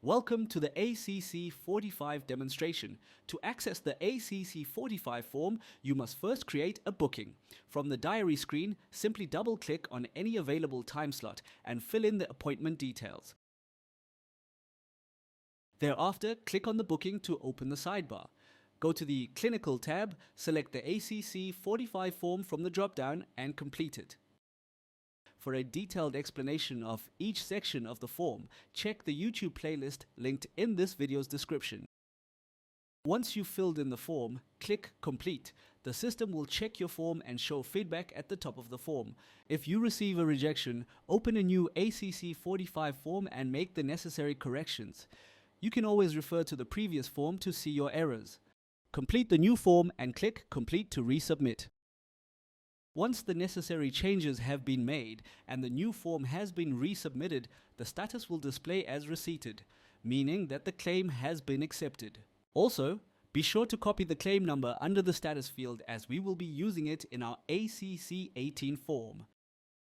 Welcome to the ACC 45 demonstration. To access the ACC 45 form, you must first create a booking. From the diary screen, simply double-click on any available time slot and fill in the appointment details. Thereafter, click on the booking to open the sidebar. Go to the Clinical tab, select the ACC 45 form from the drop-down and complete it. For a detailed explanation of each section of the form, check the YouTube playlist linked in this video's description. Once you've filled in the form, click Complete. The system will check your form and show feedback at the top of the form. If you receive a rejection, open a new ACC 45 form and make the necessary corrections. You can always refer to the previous form to see your errors. Complete the new form and click Complete to resubmit. Once the necessary changes have been made and the new form has been resubmitted, the status will display as receipted, meaning that the claim has been accepted. Also, be sure to copy the claim number under the status field as we will be using it in our ACC 18 form.